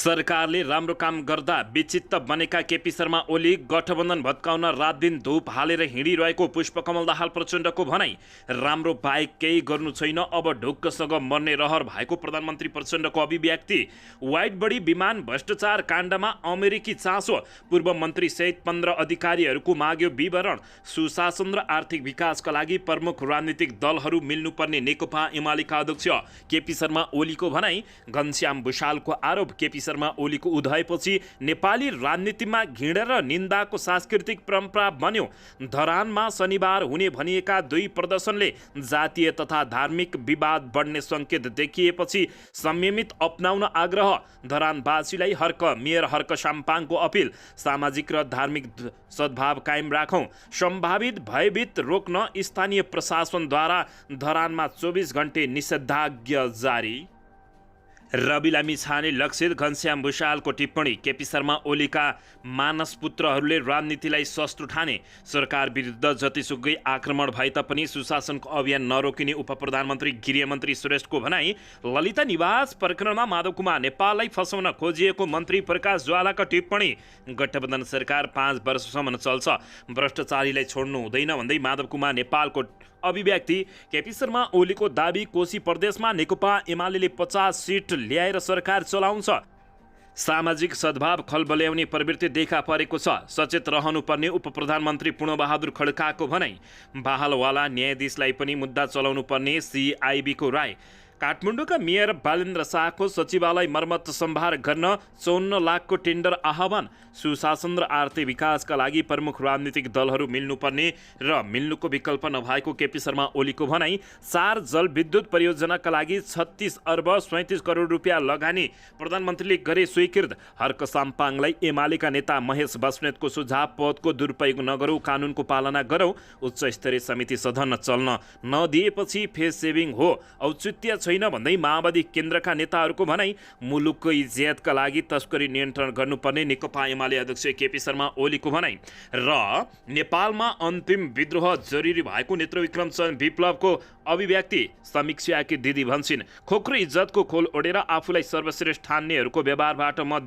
सरकारले राम्रो काम गर्दा विचित्त बनेका केपी शर्मा ओली गठबन्धन भत्काउन रात दिन धुप हालेर हिँडिरहेको पुष्पकमल दाहाल प्रचण्डको भनाई। राम्रो बाहेक केही गर्नु छैन, अब ढुक्कसँग मर्ने रहर भएको प्रधानमन्त्री प्रचण्डको अभिव्यक्ति। वाइट बडी विमान भ्रष्टाचार काण्डमा अमेरिकी चासो, पूर्व मन्त्री सहित 15 अधिकारीहरूको माग्यो विवरण। सुशासन र आर्थिक विकासका लागि प्रमुख राजनीतिक दलहरू मिल्नुपर्ने नेकपा एमालेका अध्यक्ष केपी शर्मा ओलीको भनाई। घनश्याम भुषालको आरोप, केपी शर्मा ओलीको उदयपछि नेपाली राजनीतिमा घृणा र निन्दाको सांस्कृतिक परम्परा बन्यो। धरानमा शनिबार हुने भनिएका दुई प्रदर्शनले जातीय तथा धार्मिक विवाद बढ्ने सङ्केत देखिएपछि संयमित अपनाउन आग्रह। धरानवासीलाई मेयर हर्क साम्पाङको अपिल, सामाजिक र धार्मिक सद्भाव कायम राखौं। सम्भावित भयभीत रोक्न स्थानीय प्रशासनद्वारा धरानमा 24 घण्टे निषेधाज्ञा जारी। रवि लामिछाने लक्षित घनश्याम भुषालको टिप्पणी। केपी शर्मा ओलीका मानसपुत्रहरूले राजनीतिलाई सस्तो ठाने। सरकार विरुद्ध जतिसुकै आक्रमण भए तापनि सुशासनको अभियान नरोकिने उपप्रधानमन्त्री गृहमन्त्री श्रेष्ठको भनाई। ललिता निवास प्रकरणमा माधव कुमार नेपाललाई फसाउन खोजिएको मन्त्री प्रकाश ज्वालाका टिप्पणी। गठबन्धन सरकार 5 वर्षसम्म चल्छ, भ्रष्टाचारीलाई छोड्नु हुँदैन भन्दै माधव कुमार नेपालको अभिव्यक्ति। केपी शर्मा ओलीको दाबी, कोशी प्रदेशमा नेकपा एमाले 50 सिट ल्याएर सरकार चलाउँछ। सामाजिक सद्भाव खलबल्याउने प्रवृत्ति देखा परेको छ, सचेत रहनुपर्ने उपप्रधानमन्त्री पूर्णबहादुर खड्काको भनाई। बहालवाला न्यायाधीशलाई पनि मुद्दा चलाउनु पर्ने सिआइबीको राय। काठमाडौँका मेयर बालेन्द्र शाहको सचिवालय मर्मत सम्भार गर्न 54 लाखको टेन्डर आह्वान। सुशासन र आर्थिक विकासका लागि प्रमुख राजनीतिक दलहरू मिल्नुपर्ने र मिल्नुको विकल्प नभएको केपी शर्मा ओलीको भनाई। 4 जलविद्युत परियोजनाका लागि 36 अर्ब 37 करोड रुपियाँ लगानी प्रधानमन्त्रीले गरे स्वीकृत। हर्क साम्पाङलाई एमालेका नेता महेश बस्नेतको सुझाव, पदको दुरुपयोग नगरौँ, कानुनको पालना गरौँ। उच्च स्तरीय समिति सदन चल्न नदिएपछि फेस सेभिङ हो, औचित्य छैन भन्दै माओवादी केन्द्रका नेताहरूको भनाई। मुलुकको इज्जतका लागि तस्करी नियन्त्रण गर्नुपर्ने नेकपा एमाले अध्यक्ष केपी शर्मा ओलीको भनाई। र नेपालमा अन्तिम विद्रोह जरुरी भएको नेत्रविक्रम विप्लवको अभिव्यक्ति। समीक्षाकी दिदी भन्छन्, खोक्रो इज्जतको खोल ओढेर आफूलाई सर्वश्रेष्ठ ठान्नेहरूको व्यवहारबाट म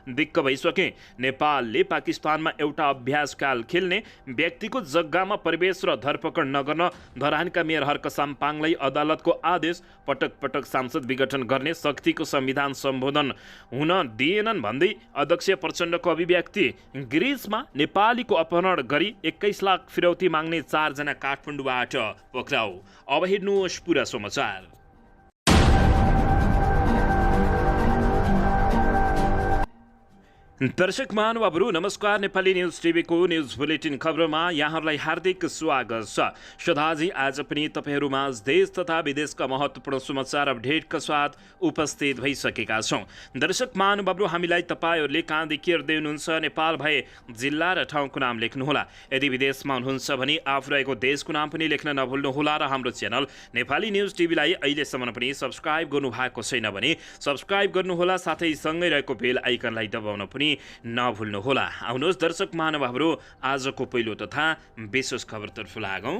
दिक्क भइसकेँ। नेपालले पाकिस्तानमा एउटा अभ्यासकाल खेल्ने व्यक्तिको जग्गामा प्रवेश र धरपकड नगर्न धरानका मेयर हर्क साम्पाङलाई अदालतको आदेश। पटक पटक सांसद विघटन गर्ने शक्तिको संविधान सम्बोधन हुन दिएनन् भन्दै अध्यक्ष प्रचण्डको अभिव्यक्ति। ग्रिसमा नेपालीको अपहरण गरी 21 लाख फिरौती माग्ने 4 जना काठमाडौँबाट पक्राउ। अब हेर्नुहोस् पुरा समाचार। दर्शक महानुभावहरू नमस्कार। नेपाली न्युज टिभीको न्युज बुलेटिन खबरमा यहाँहरूलाई हार्दिक स्वागत छ। सदाझै आज पनि तपाईँहरूमाझ देश तथा विदेशका महत्त्वपूर्ण समाचार अपडेटका साथ उपस्थित भइसकेका छौँ। दर्शक महानुभावहरू, हामीलाई तपाईँहरूले कहाँदेखि हेर्दै हुनुहुन्छ नेपाल भए जिल्ला र ठाउँको नाम लेख्नुहोला। यदि विदेशमा हुनुहुन्छ भने आफू रहेको देशको नाम पनि लेख्न नभुल्नुहोला। र हाम्रो च्यानल नेपाली न्युज टिभीलाई अहिलेसम्म पनि सब्सक्राइब गर्नुभएको छैन भने सब्सक्राइब गर्नुहोला, साथै सँगै रहेको बेल आइकनलाई दबाउन पनि नभुल्नुहोला। आउनुहोस् दर्शक महानुभावहरू, आजको पहिलो तथा विशेष खबरतर्फ लागौं।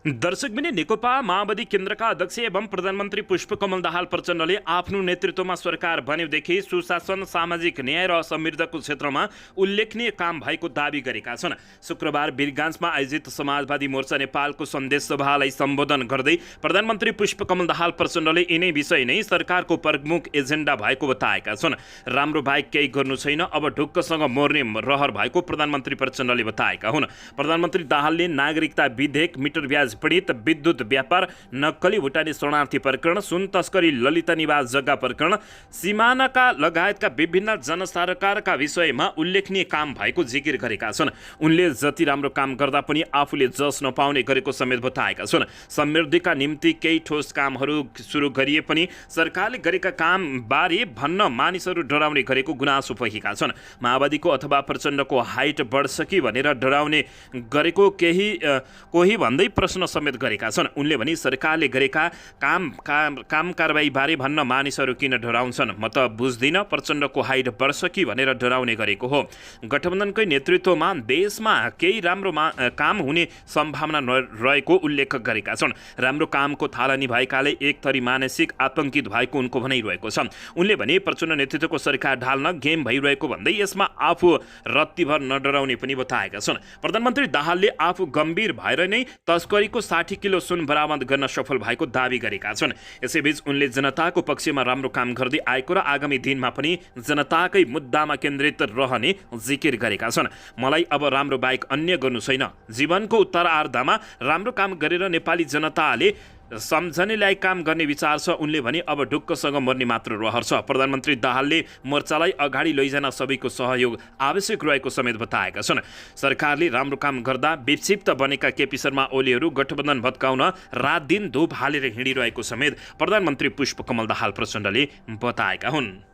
दर्शक बिने नेकपा माओवादी केन्द्रका अध्यक्ष एवं प्रधानमन्त्री पुष्पकमल दाहाल प्रचण्डले आफ्नो नेतृत्वमा सरकार बन्योदेखि सुशासन, सामाजिक न्याय र समृद्धको क्षेत्रमा उल्लेखनीय काम भएको दावी गरेका छन्। शुक्रबार वीरगञ्जमा आयोजित समाजवादी मोर्चा नेपालको सन्देश सभालाई सम्बोधन गर्दै प्रधानमन्त्री पुष्पकमल दाहाल प्रचण्डले यिनै विषय नै सरकारको प्रमुख एजेन्डा भएको बताएका छन्। राम्रो बाहेक केही गर्नु छैन, अब ढुक्कसँग मर्ने रहर भएको प्रधानमन्त्री प्रचण्डले बताएका हुन्। प्रधानमन्त्री दाहालले नागरिकता विधेयक, मिटर ब्याज पीडित, विद्युत व्यापार, नक्कली भुटानी शरणार्थी प्रकरण, सुन तस्करी, ललिता निवास जग्गा प्रकरण, सिमानाका लगायतका विभिन्न जनसरकारका विषयमा उल्लेखनीय काम भएको जिकिर गरेका छन्। उनले जति राम्रो काम गर्दा पनि आफूले जस नपाउने गरेको समेत बताएका छन्। समृद्धिका निम्ति केही ठोस कामहरू सुरु गरिए पनि सरकारले गरेका कामबारे भन्न मानिसहरू डराउने गरेको गुनासो भएका छन्। माओवादीको अथवा प्रचण्डको हाइट बढ्छ कि भनेर डराउने गरेको कोही भन्दै प्रश्न प्रश्न समेत गरेका छन्। उनले भने सरकारले गरेका काम कारबाहीबारे भन्न मानिसहरू किन डराउँछन्? म त बुझ्दिनँ, प्रचण्डको हाइट बढ्छ कि भनेर डराउने गरेको हो। गठबन्धनकै नेतृत्वमा देशमा केही राम्रो काम हुने सम्भावना रहेको उल्लेख गरेका छन्। राम्रो कामको थालनी भएकाले एक थरी मानसिक आतंकित भएको उनको भनाइरहेको छ। उनले भने प्रचण्ड नेतृत्वको सरकार ढाल्न गेम भइरहेको भन्दै यसमा आफू रत्तीभर नडराउने पनि बताएका छन्। प्रधानमन्त्री दाहालले आफू गम्भीर भएर नै तस्करीको 60 किलो सुन बरामद गर्न सफल भएको दावी गरेका छन्। यसैबीच उनले जनताको पक्षमा राम्रो काम गर्दै आएको र आगामी दिनमा पनि जनताकै मुद्दामा केन्द्रित रहने जिकिर गरेका छन्। मलाई अब राम्रो बाहेक अन्य गर्नु छैन। जीवनको उत्तरार्धमा राम्रो काम गरेर नेपाली जनताले सम्झनेलाई काम गर्ने विचार छ। उनले भने अब ढुक्कसँग मर्ने मात्र रहर छ। प्रधानमन्त्री दाहालले मोर्चालाई अगाडि लैजान सबैको सहयोग आवश्यक रहेको समेत बताएका छन्। सरकारले राम्रो काम गर्दा विक्षिप्त बनेका केपी शर्मा ओलीहरू गठबन्धन भत्काउन रात दिन धुप हालेर हिँडिरहेको समेत प्रधानमन्त्री पुष्पकमल दाहाल प्रचण्डले बताएका हुन्।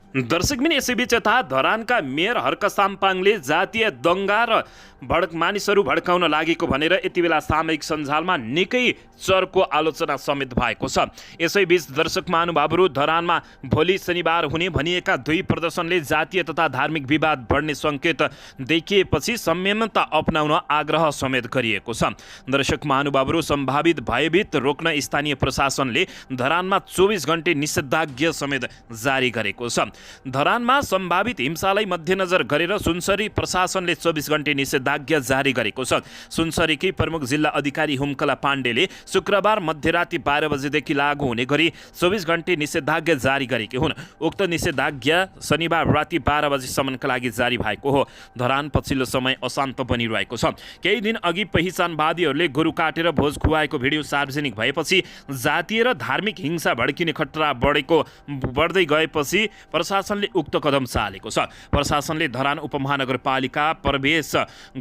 दर्शकबिन यसैबीच यता धरानका मेयर हर्क साम्पाङले जातीय दङ्गा र मानिसहरू भड्काउन लागेको भनेर यति बेला सामूहिक सञ्जालमा निकै चर्को आलोचना समेत भएको छ। यसैबीच दर्शक महानुभावहरू धरानमा भोलि शनिबार हुने भनिएका दुई प्रदर्शनले जातीय तथा धार्मिक विवाद बढ्ने सङ्केत देखिएपछि संयमता अपनाउन आग्रह समेत गरिएको छ। दर्शक महानुभावहरू सम्भावित भयभीत रोक्न स्थानीय प्रशासनले धरानमा 24 घण्टे निषेधाज्ञा समेत जारी गरेको छ। धरानमा सम्भावित हिंसालाई मध्यनजर गरेर सुनसरी प्रशासनले 24 घण्टे निषेधाज्ञा जारी गरेको छ। सुनसरीकी प्रमुख जिल्ला अधिकारी हुमकला पाण्डेले शुक्रबार मध्यराति 12 बजेदेखि लागू हुने गरी 24 घण्टे निषेधाज्ञा जारी गरेकी हुन्। उक्त निषेधाज्ञा शनिबार राति 12 बजेसम्मका लागि जारी भएको हो। धरान पछिल्लो समय अशान्त बनिरहेको छ। केही दिन अघि पहिचानवादीहरूले गोरु काटेर भोज खुवाएको भिडियो सार्वजनिक भएपछि जातीय र धार्मिक हिंसा भड्किने खतरा बढ्दै गएपछि प्रशासनले उक्त कदम चालेको छ। प्रशासनले धरान उपमहानगरपालिका प्रवेश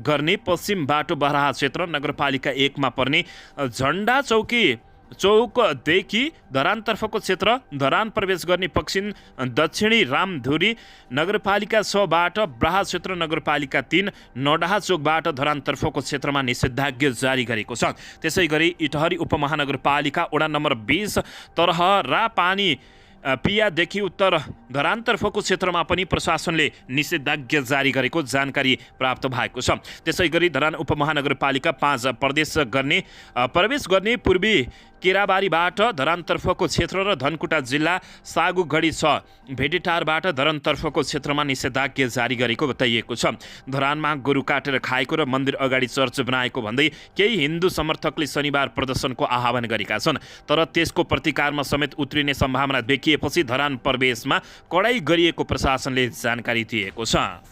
गर्ने पश्चिम बाटो बराहा क्षेत्र नगरपालिका 1 मा पर्ने झण्डा चौकदेखि धरानतर्फको क्षेत्र, धरान प्रवेश गर्ने दक्षिणी रामधुरी नगरपालिका 6 बाट ब्राहा क्षेत्र नगरपालिका 3 नौडाहा चोकबाट धरानतर्फको क्षेत्रमा निषेधाज्ञा जारी गरेको छ। त्यसै गरी इटहरी उपमहानगरपालिका वडा नम्बर 20 तरहरा पानी पियादेखि उत्तर धरानतर्फको क्षेत्रमा पनि प्रशासनले निषेधाज्ञा जारी गरेको जानकारी प्राप्त भएको छ। त्यसै गरी धरान उपमहानगरपालिका 5 प्रवेश गर्ने पूर्वी केराबारीबाट धरानतर्फको क्षेत्र र धनकुटा जिल्ला सागुगढी 6 भेटेटारबाट धरानतर्फको क्षेत्रमा निषेधाज्ञा जारी गरेको बताइएको छ। धरानमा गोरु काटेर खाएको र मन्दिर अगाडि चर्च बनाएको भन्दै केही हिन्दू समर्थकले शनिबार प्रदर्शनको आह्वान गरेका छन्। तर त्यसको प्रतिकारमा समेत उत्रिने सम्भावना देखिएपछि धरान प्रवेशमा कडाई गरिएको प्रशासनले जानकारी दिएको छ।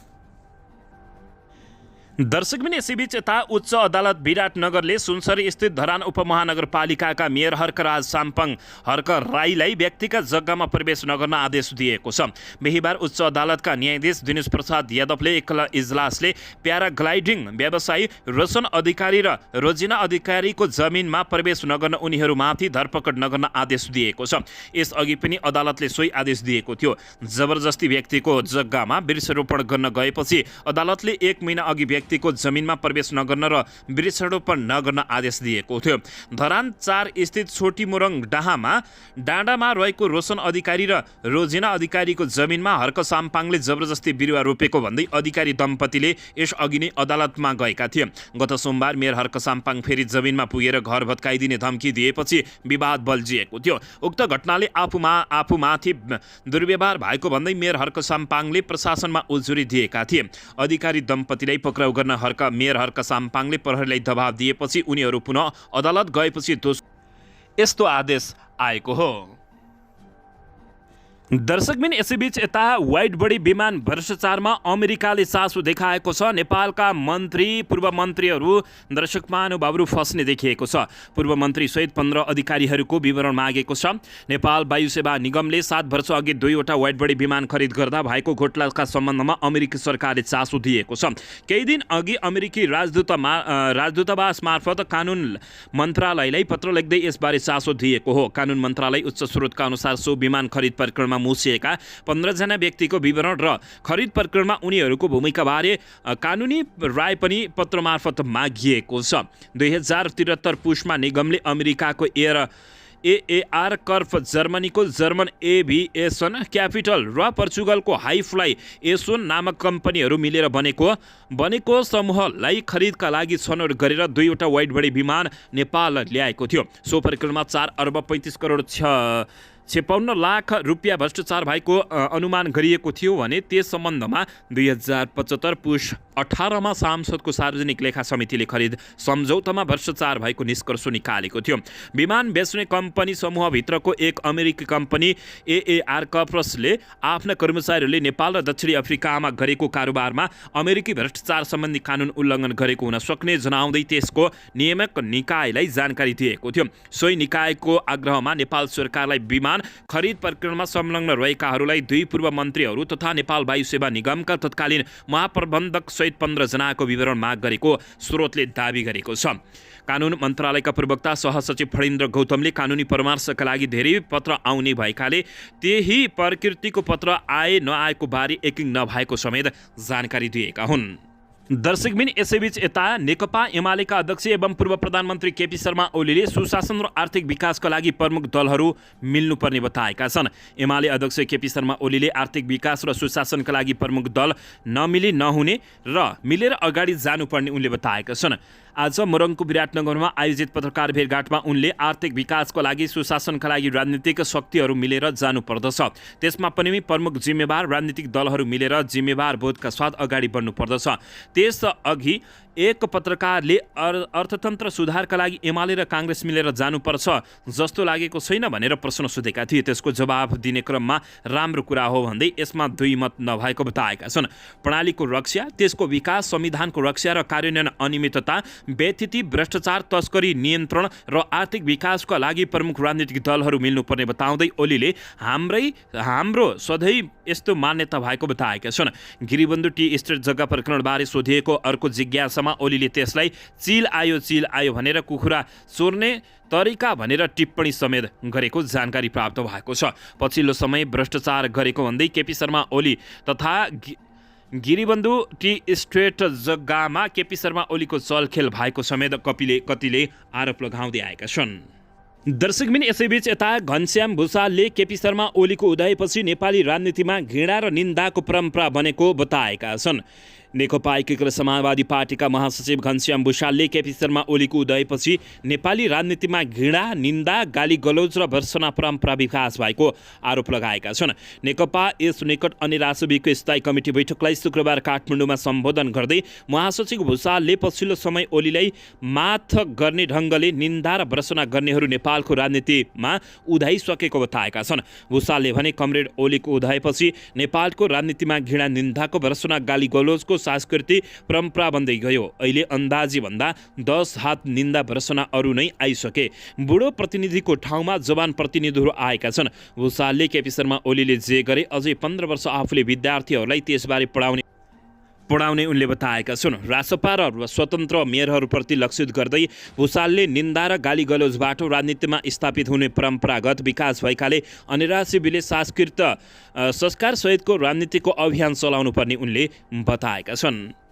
दर्शकबिन यसैबीच यता उच्च अदालत विराटनगरले सुनसरी स्थित धरान उपमहानगरपालिकाका मेयर हर्कराज साम्पाङ हर्क राईलाई व्यक्तिगत जग्गामा प्रवेश नगर्न आदेश दिएको छ। बिहिबार उच्च अदालतका न्यायाधीश दिनेश प्रसाद यादवले एक इजलासले प्याराग्लाइडिङ व्यवसायी रोशन अधिकारी र रोजिना अधिकारीको जमिनमा प्रवेश नगर्न उनीहरूमाथि धरपकड नगर्न आदेश दिएको छ। यसअघि पनि अदालतले सोही आदेश दिएको थियो। जबरजस्ती व्यक्तिको जग्गामा वृक्षारोपण गर्न गएपछि अदालतले 1 महिना अघि व्यक्तिको जमिनमा प्रवेश नगर्न र वृक्षारोपण नगर्न आदेश दिएको थियो। धरान 4 स्थित छोटी मोरङ डाँडामा रहेको रोशन अधिकारी र रोजिना अधिकारीको जमिनमा हर्क साम्पाङले जबरजस्ती बिरुवा रोपेको भन्दै अधिकारी दम्पतिले यसअघि नै अदालतमा गएका थिए। गत सोमबार मेयर हर्क साम्पाङ फेरि जमिनमा पुगेर घर भत्काइदिने धम्की दिएपछि विवाद बल्झिएको थियो। उक्त घटनाले आफूमाथि दुर्व्यवहार भएको भन्दै मेयर हर्क साम्पाङले प्रशासनमा उजुरी दिएका थिए। अधिकारी दम्पतिलाई पक्राउ गर्न मेयर हर्क साम्पाङले प्रहरीलाई दबाब दिएपछि उनीहरू पुनः अदालत गएपछि यस्तो आदेश आएको हो। दर्शकबिन यसैबीच यता वाइड बडी विमान भ्रष्टाचारमा अमेरिकाले चासो देखाएको छ। नेपालका पूर्व मन्त्रीहरू दर्शक महानुभावहरू फस्ने देखिएको छ। पूर्व मन्त्री सहित 15 अधिकारीहरूको विवरण मागेको छ। नेपाल वायु सेवा निगमले 7 वर्ष अघि 2वटा वाइड बडी विमान खरिद गर्दा भएको घोटालाका सम्बन्धमा अमेरिकी सरकारले चासो दिएको छ। केही दिन अघि अमेरिकी राजदूतावास मार्फत कानुन मन्त्रालयलाई पत्र लेख्दै यसबारे चासो दिएको हो। कानुन मन्त्रालय उच्च स्रोतका अनुसार सो विमान खरिद प्रक्रियामा प्रकरणमा मुसिएका 15 जना व्यक्तिको विवरण र खरिद प्रकरणमा उनीहरूको भूमिकाबारे कानुनी राय पनि पत्र मार्फत मागिएको छ। 2073 पुसमा निगमले अमेरिकाको एआर कर्फ, जर्मनीको जर्मन एभिएसन क्यापिटल र पोर्चुगलको हाइफ्लाई एसोन नामक कम्पनीहरू मिलेर बनेको समूहलाई खरिदका लागि छनौट गरेर 2वटा वाइड बडी विमान नेपाल ल्याएको थियो। सो प्रकरणमा 4 अर्ब 35 करोड 56 लाख रुपियाँ भ्रष्टाचार भएको अनुमान गरिएको थियो भने त्यस सम्बन्धमा 2075 पुस 18 सांसदको सार्वजनिक लेखा समितिले खरिद सम्झौतामा भ्रष्टाचार भएको निष्कर्ष निकालेको थियो। विमान बेच्ने कम्पनी समूहभित्रको एक अमेरिकी कम्पनी एआर कर्पसले आफ्ना कर्मचारीहरूले नेपाल र दक्षिणी अफ्रिकामा गरेको कारोबारमा अमेरिकी भ्रष्टाचार सम्बन्धी कानुन उल्लङ्घन गरेको हुन सक्ने जनाउँदै त्यसको नियामक निकायलाई जानकारी दिएको थियो। सोही निकायको आग्रहमा नेपाल सरकारलाई विमान खरिद प्रकरणमा संलग्न रहेकाहरूलाई 2 पूर्व मन्त्रीहरू तथा नेपाल वायु सेवा निगमका तत्कालीन महाप्रबन्धक सहित 15 जनाको विवरण माग गरेको स्रोतले दाबी गरेको छ। कानुन मन्त्रालयका प्रवक्ता सहसचिव फणीन्द्र गौतमले कानुनी परामर्शका लागि धेरै पत्र आउने भएकाले त्यही प्रकृतिको पत्र आए नआएको बारे यकिन नभएको समेत जानकारी दिएका हुन्। दर्शकबिन यसैबीच यता नेकपा एमालेका अध्यक्ष एवं पूर्व प्रधानमन्त्री केपी शर्मा ओलीले सुशासन र आर्थिक विकासका लागि प्रमुख दलहरू मिल्नुपर्ने बताएका छन्। एमाले अध्यक्ष केपी शर्मा ओलीले आर्थिक विकास र सुशासनका लागि प्रमुख दल नमिली नहुने र मिलेर अगाडि जानुपर्ने उनले बताएका छन्। आज मोरङको विराटनगरमा आयोजित पत्रकार भेटघाटमा उनले आर्थिक विकासको लागि सुशासनका लागि राजनीतिक शक्तिहरू मिलेर जानुपर्दछ, त्यसमा पनि प्रमुख जिम्मेवार राजनीतिक दलहरू मिलेर जिम्मेवार बोधका साथ अगाडि बढ्नुपर्दछ। त्यसअघि एक पत्रकारले अर्थतन्त्र सुधारका लागि एमाले र काङ्ग्रेस मिलेर जानुपर्छ जस्तो लागेको छैन भनेर प्रश्न सोधेका थिए। त्यसको जवाब दिने क्रममा राम्रो कुरा हो भन्दै यसमा 2 मत नभएको बताएका छन्। प्रणालीको रक्षा, त्यसको विकास, संविधानको रक्षा र कार्यान्वयन अनियमितता, व्यथिति, भ्रष्टाचार, तस्करी नियन्त्रण र आर्थिक विकासका लागि प्रमुख राजनीतिक दलहरू मिल्नुपर्ने बताउँदै ओलीले हाम्रो सधैँ यस्तो मान्यता भएको बताएका छन्। गिरिबन्धु टी एस्टेट जग्गा प्रकरणबारे सोधिएको अर्को जिज्ञासामा ओलीले त्यसलाई चिल आयो भनेर कुखुरा चोर्ने तरिका भनेर टिप्पणी समेत गरेको जानकारी प्राप्त भएको छ। पछिल्लो समय भ्रष्टाचार गरेको भन्दै केपी शर्मा ओली तथा गिरिबन्धु टी एस्टेट जग्गामा केपी शर्मा ओलीको चलखेल भएको समेत कतिले आरोप लगाउँदै आएका छन्। दर्शकबिन यसैबीच यता घनश्याम भुसालले केपी शर्मा ओलीको उदयपछि नेपाली राजनीतिमा घृणा र निन्दाको परम्परा बनेको बताएका छन्। नेकपा एकीकृत समाजवादी पार्टीका महासचिव घनश्याम भुसालले केपी शर्मा ओलीको उदयपछि नेपाली राजनीतिमा घृणा, निन्दा, गाली गलौज र भर्सना परम्परा विकास भएको आरोप लगाएका छन्। नेकपा यस निकट अनिरासविको स्थायी कमिटी बैठकलाई शुक्रबार काठमाडौँमा सम्बोधन गर्दै महासचिव भुसालले पछिल्लो समय ओलीलाई माथ गर्ने ढङ्गले निन्दा र भर्सना गर्नेहरू नेपालको राजनीतिमा उधाइसकेको बताएका छन्। भुसालले भने कमरेड ओलीको उदयपछि नेपालको राजनीतिमा घृणा, निन्दाको भर्सना, गाली गलौजको संस्कृति परम्परा बन्दै गयो। अहिले अन्दाजी भन्दा 10 हात निन्दा भर्सना अरू नै आइसके। बुढो प्रतिनिधिको ठाउँमा जवान प्रतिनिधिहरू आएका छन्। भुसालले केपी शर्मा ओलीले जे गरे अझै 15 वर्ष आफूले विद्यार्थीहरूलाई त्यसबारे पढाउने उनले बताएका छन्। रासपा र स्वतन्त्र मेयरहरूप्रति लक्षित गर्दै भुसालले निन्दा र गाली गलौजबाट राजनीतिमा स्थापित हुने परम्परागत विकास भएकाले अनिरासविले संस्कार सहितको राजनीतिको अभियान चलाउनु पर्ने उनले बताएका छन्।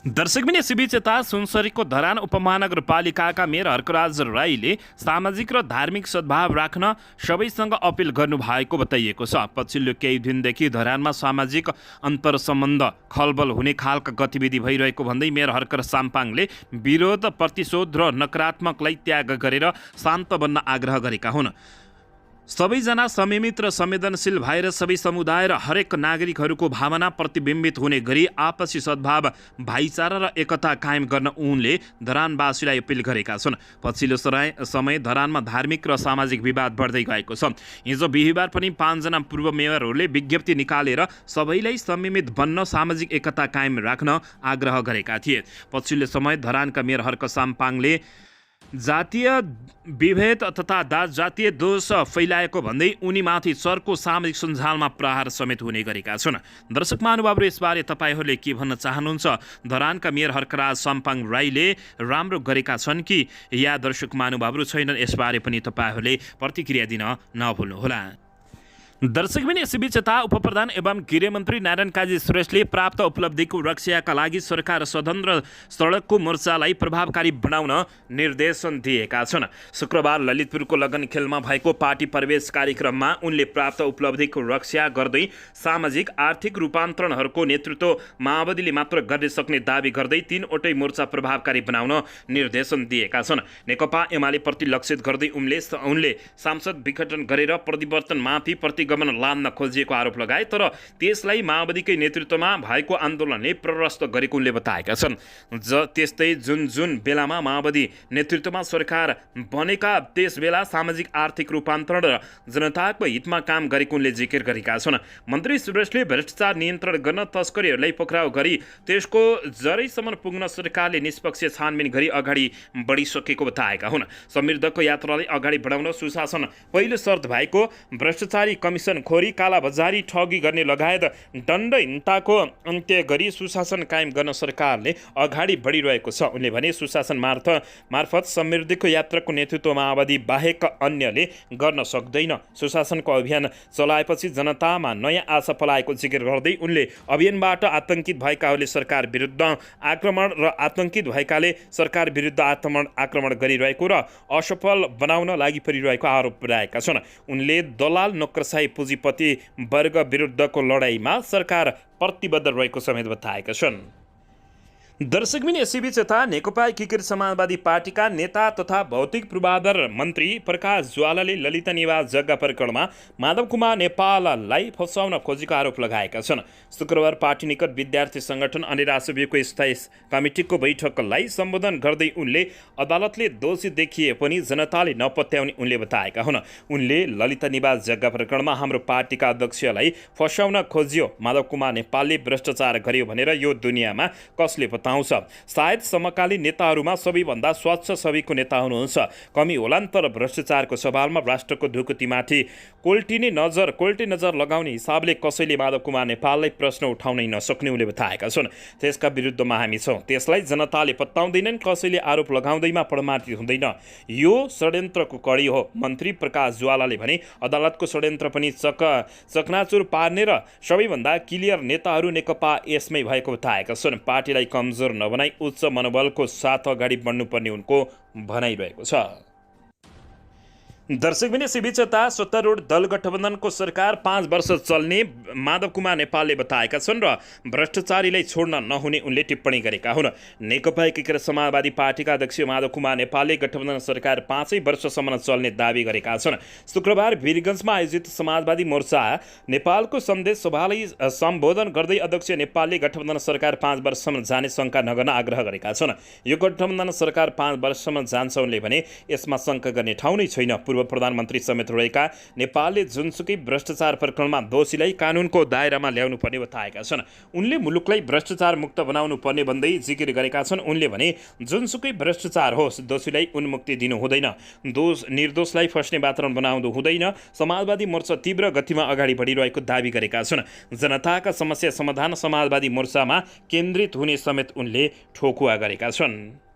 दर्शकबिन यसैबीच यता सुनसरीको धरान उपमहानगरपालिकाका मेयर हर्कराज राईले सामाजिक र धार्मिक सद्भाव राख्न सबैसँग अपिल गर्नुभएको बताइएको छ। पछिल्लो केही दिनदेखि धरानमा सामाजिक अन्तर्सम्बन्ध खलबल हुने खालका गतिविधि भइरहेको भन्दै मेयर हर्कर साम्पाङले विरोध, प्रतिशोध र नकारात्मकलाई त्याग गरेर शान्त बन्न आग्रह गरेका हुन्। सबैजना संयमित र संवेदनशील भएर सबै समुदाय र हरेक नागरिकहरूको भावना प्रतिबिम्बित हुने गरी आपसी सद्भाव, भाइचारा र एकता कायम गर्न उनले धरानवासीलाई अपिल गरेका छन्। पछिल्लो समय धरानमा धार्मिक र सामाजिक विवाद बढ्दै गएको छ। हिजो बिहिबार पनि 5 जना पूर्व मेयरहरूले विज्ञप्ति निकालेर सबैलाई संयमित बन्न, सामाजिक एकता कायम राख्न आग्रह गरेका थिए। पछिल्लो समय धरानका मेयर हर्क साम्पाङले जातीय विभेद तथा जातीय दोष फैलाएको भन्दै उनीमाथि चर्को सामाजिक सञ्जालमा प्रहार समेत हुने गरेका छन्। दर्शक महानुभावहरू, यसबारे तपाईँहरूले के भन्न चाहनुहुन्छ? धरानका मेयर हर्कराज साम्पाङ राईले राम्रो गरेका छन् कि या दर्शक महानुभावहरू छैनन्? यसबारे पनि तपाईँहरूले प्रतिक्रिया दिन नभुल्नुहोला। दर्शकबिन यसैबीच यता उपप्रधान एवं गृहमन्त्री नारायण काजी श्रेष्ठले प्राप्त उपलब्धिको रक्षाका लागि सरकार सदन र सडकको मोर्चालाई प्रभावकारी बनाउन निर्देशन दिएका छन्। शुक्रबार ललितपुरको लगन खेलमा भएको पार्टी प्रवेश कार्यक्रममा उनले प्राप्त उपलब्धिको रक्षा गर्दै सामाजिक आर्थिक रूपान्तरणहरूको नेतृत्व माओवादीले मात्र गर्न सक्ने दावी गर्दै 3वटै मोर्चा प्रभावकारी बनाउन निर्देशन दिएका छन्। नेकपा एमाले प्रति लक्षित गर्दै उनले सांसद विघटन गरेर परिवर्तनमाथि प्रतिगमन लान्न खोजिएको आरोप लगाए, तर त्यसलाई माओवादीकै नेतृत्वमा भएको आन्दोलनले प्ररस्त गरेको उनले बताएका छन्। त्यस्तै जुन बेलामा माओवादी नेतृत्वमा सरकार बनेका त्यस बेला सामाजिक आर्थिक रूपान्तरण र जनताको हितमा काम गरेको उनले जिकिर गरेका छन्। मन्त्री श्रेष्ठले भ्रष्टाचार नियन्त्रण गर्न तस्करीहरूलाई पक्राउ गरी त्यसको जरैसम्म पुग्न सरकारले निष्पक्ष छानबिन गरी अगाडि बढिसकेको बताएका हुन्। समृद्धको यात्रालाई अगाडि बढाउन सुशासन पहिलो शर्त भएको भ्रष्टाचारी कमिसन खोरी, कालाबजारी, ठगी गर्ने लगायत दण्डहीनताको अन्त्य गरी सुशासन कायम गर्न सरकारले अगाडि बढिरहेको छ। उनले भने सुशासन मार्फत समृद्धिको यात्राको नेतृत्व माओवादी बाहेक अन्यले गर्न सक्दैन। सुशासनको अभियान चलाएपछि जनतामा नयाँ आशा पलाएको जिकिर गर्दै उनले अभियानबाट आतंकित भएकाहरूले सरकार विरुद्ध आक्रमण र आतंकित भएकाले सरकार विरुद्ध आक्रमण गरिरहेको र असफल बनाउन लागि परिरहेको आरोप लगाएका छन्। उनले दलाल नोकरशाही पुँजीपति वर्ग विरुद्धको लडाईँमा सरकार प्रतिबद्ध रहेको समेत बताएका छन्। दर्शकबिन यसैबीच यता नेकपा एकीकृत समाजवादी पार्टीका नेता तथा भौतिक पूर्वाधार मन्त्री प्रकाश ज्वालाले ललित निवास जग्गा प्रकरणमा माधव कुमार नेपाललाई फसाउन खोजेको आरोप लगाएका छन्। शुक्रबार पार्टी निकट विद्यार्थी सङ्गठन अनि राष्ट्रव्यूहको स्थायी कमिटीको बैठकलाई सम्बोधन गर्दै उनले अदालतले दोषी देखिए पनि जनताले नपत्याउने उनले बताएका हुन्। उनले ललित निवास जग्गा प्रकरणमा हाम्रो पार्टीका अध्यक्षलाई फसाउन खोजियो, माधव कुमार नेपालले भ्रष्टाचार गर्यो भनेर यो दुनियाँमा कसले बताउँछ? सायद समकालीन नेताहरूमा सबैभन्दा स्वच्छ छविको नेता हुनुहुन्छ। कमी होलान्, तर भ्रष्टाचारको सवालमा राष्ट्रको ढुकुटीमाथि कोल्टे नजर लगाउने हिसाबले कसैले माधव कुमार नेपाललाई प्रश्न उठाउनै नसक्ने उनले बताएका छन्। त्यसका विरुद्धमा हामी छौँ, त्यसलाई जनताले पत्ताउँदैनन्, कसैले आरोप लगाउँदैमा प्रमाणित हुँदैन। यो षड्यन्त्रको कडी हो। मन्त्री प्रकाश ज्वालाले भने अदालतको षड्यन्त्र पनि चकनाचुर पार्ने र सबैभन्दा क्लियर नेताहरू नेकपा यसमै भएको बताएका छन्। पार्टीलाई कमजोर नबनाई उच्च मनोबलको साथ अगाडि बढ्नुपर्ने उनको भनाइरहेको छ। दर्शकबिन यसैबीच यता सत्तारूढ दल गठबन्धनको सरकार 5 वर्ष चल्ने माधव कुमार नेपालले बताएका छन् र भ्रष्टाचारीलाई छोड्न नहुने उनले टिप्पणी गरेका हुन्। नेकपा एकीकृत समाजवादी पार्टीका अध्यक्ष माधव कुमार नेपालले गठबन्धन सरकार 5 वर्षसम्म चल्ने दावी गरेका छन्। शुक्रबार वीरगञ्जमा आयोजित समाजवादी मोर्चा नेपालको सन्देश सभालाई सम्बोधन गर्दै अध्यक्ष नेपालले गठबन्धन सरकार 5 वर्षसम्म जाने शङ्का नगर्न आग्रह गरेका छन्। यो गठबन्धन सरकार 5 वर्षसम्म जान्छ उनले भने यसमा शङ्का गर्ने ठाउँ नै छैन। पूर्व प्रधानमन्त्री समेत रहेका नेपालले जुनसुकै भ्रष्टाचार प्रकरणमा दोषीलाई कानुनको दायरामा ल्याउनु पर्ने बताएका छन्। उनले मुलुकलाई भ्रष्टाचार मुक्त बनाउनु पर्ने भन्दै जिकिर गरेका छन्। उनले भने जुनसुकै भ्रष्टाचार होस्, दोषीलाई उन्मुक्ति दिनु हुँदैन, निर्दोषलाई फस्ने वातावरण बनाउनु हुँदैन। समाजवादी मोर्चा तीव्र गतिमा अगाडि बढिरहेको दावी गरेका छन्। जनताका समस्या समाधान समाजवादी मोर्चामा केन्द्रित हुने समेत उनले ठोकुवा गरेका छन्।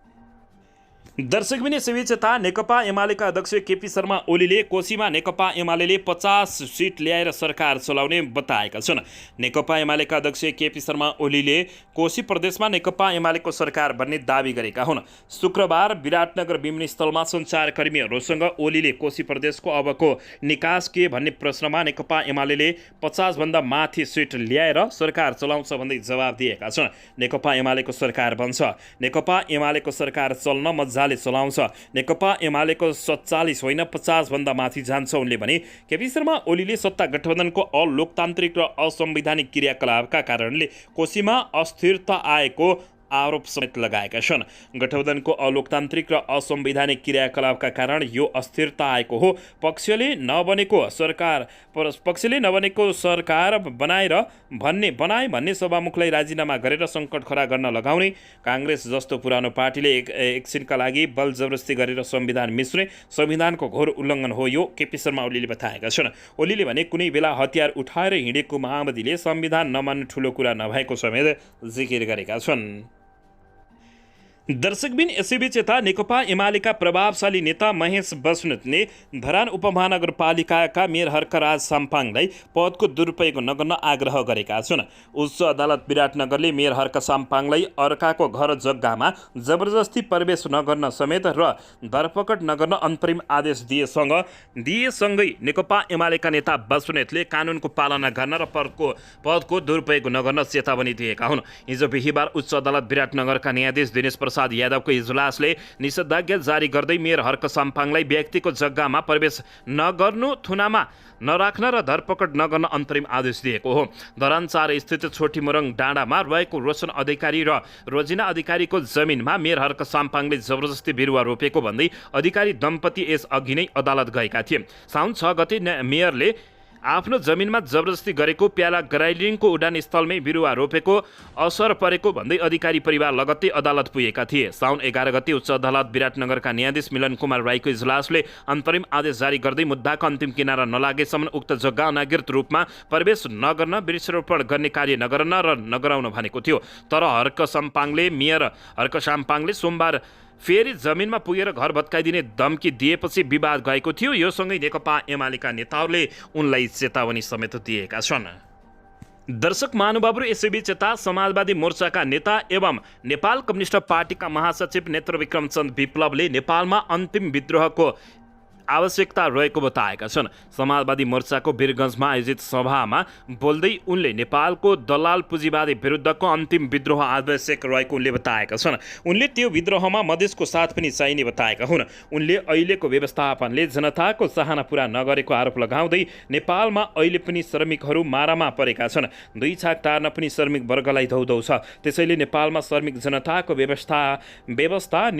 दर्शकबिन यसैबीच यता नेकपा एमालेका अध्यक्ष केपी शर्मा ओलीले कोशीमा नेकपा एमाले 50 सिट ल्याएर सरकार चलाउने बताएका छन्। नेकपा एमालेका अध्यक्ष केपी शर्मा ओलीले कोशी प्रदेशमा नेकपा एमालेको सरकार बन्ने दावी गरेका हुन्। शुक्रबार विराटनगर विमानस्थलमा सञ्चारकर्मीहरूसँग ओलीले कोशी प्रदेशको अबको निकास के भन्ने प्रश्नमा नेकपा एमाले 50 भन्दा माथि सिट ल्याएर सरकार चलाउँछ भन्दै जवाब दिएका छन्। नेकपा एमालेको सरकार बन्छ, नेकपा एमालेको सरकार चल्न मजाले चलाउँछ, नेकपा एमालेको 47 होइन 50 भन्दा माथि जान्छ उनले भने। केपी शर्मा ओलीले सत्ता गठबन्धनको अलोकतान्त्रिक र असंवैधानिक क्रियाकलापका कारणले कोशीमा अस्थिरता आएको आरोप समेत लगाएका छन्। गठबन्धनको अलोकतान्त्रिक र असंवैधानिक क्रियाकलापका कारण यो अस्थिरता आएको हो। पक्षले नबनेको सरकार बनाए भन्ने सभामुखलाई राजीनामा गरेर सङ्कट खडा गर्न लगाउने, काङ्ग्रेस जस्तो पुरानो पार्टीले एकछिनका लागि बल जबरजस्ती गरेर संविधान मिच्ने संविधानको घोर उल्लङ्घन हो यो, केपी शर्मा ओलीले बताएका छन्। ओलीले भने कुनै बेला हतियार उठाएर हिँडेको माओवादीले संविधान नमान्नु ठुलो कुरा नभएको समेत जिकिर गरेका छन्। दर्शकबिन यसैबीच यता नेकपा एमालेका प्रभावशाली नेता महेश बस्नेतले धरान उपमहानगरपालिकाका मेयर हर्कराज साम्पाङलाई पदको दुरुपयोग नगर्न आग्रह गरेका छन्। उच्च अदालत विराटनगरले मेयर हर्क साम्पाङलाई अर्काको घर जग्गामा जबरजस्ती प्रवेश नगर्न समेत र धरपकड नगर्न अन्तरिम आदेश दिएसँगै नेकपा एमालेका नेता बस्नेतले कानुनको पालना गर्न र पदको दुरुपयोग नगर्न चेतावनी दिएका हुन्। हिजो बिहिबार उच्च अदालत विराटनगरका न्यायाधीश दिनेश प्रसाद यादवको इजलासले निषेधाज्ञा जारी गर्दै मेयर हर्क साम्पाङलाई व्यक्तिको जग्गामा प्रवेश नगर्नु, थुनामा नराख्न र धरपकड नगर्न अन्तरिम आदेश दिएको हो। धरान 4 स्थित छोटी मोरङ डाँडामा रहेको रोशन अधिकारी र रोजिना अधिकारीको जमिनमा मेयर हर्क साम्पाङले जबरजस्ती बिरुवा रोपेको भन्दै अधिकारी दम्पति यस अघि नै अदालत गएका थिए। साउन 6 गते मेयरले आफ्नो जमिनमा जबरजस्ती गरेको प्याला ग्राइलिङको उडानस्थलमै बिरुवा रोपेको असर परेको भन्दै अधिकारी परिवार लगत्तै अदालत पुगेका थिए। साउन 11 गते उच्च अदालत विराटनगरका न्यायाधीश मिलन कुमार राईको इजलासले अन्तरिम आदेश जारी गर्दै मुद्दाको अन्तिम किनारा नलागेसम्म उक्त जग्गा अनागृत रूपमा प्रवेश नगर्न, वृक्षारोपण गर्ने कार्य नगर्न र नगराउन भनेको थियो। तर मेयर हर्क साम्पाङले सोमबार फेरि जमिनमा पुगेर घर भत्काइदिने धम्की दिएपछि विवाद गएको थियो। यो सँगै नेकपा एमालेका नेताहरूले उनलाई चेतावनी समेत दिएका छन्। दर्शक महानुभावहरू, यसैबीच यता समाजवादी मोर्चाका नेता एवं नेपाल कम्युनिस्ट पार्टीका महासचिव नेत्रविक्रम चन्द विप्लवले नेपालमा अन्तिम विद्रोहको आवश्यकता रहेको बताएका छन्। समाजवादी मोर्चाको वीरगञ्जमा आयोजित सभामा बोल्दै उनले नेपालको दलाल पुँजीवादी विरुद्धको अन्तिम विद्रोह आवश्यक रहेको उनले बताएका छन्। उनले त्यो विद्रोहमा मधेसको साथ पनि चाहिने बताएका हुन्। उनले अहिलेको व्यवस्थापनले जनताको चाहना पूरा नगरेको आरोप लगाउँदै नेपालमा अहिले पनि श्रमिकहरू मारामा परेका छन्। 2 छाक टार्न पनि श्रमिक वर्गलाई धौधौ छ। त्यसैले नेपालमा श्रमिक जनताको व्यवस्था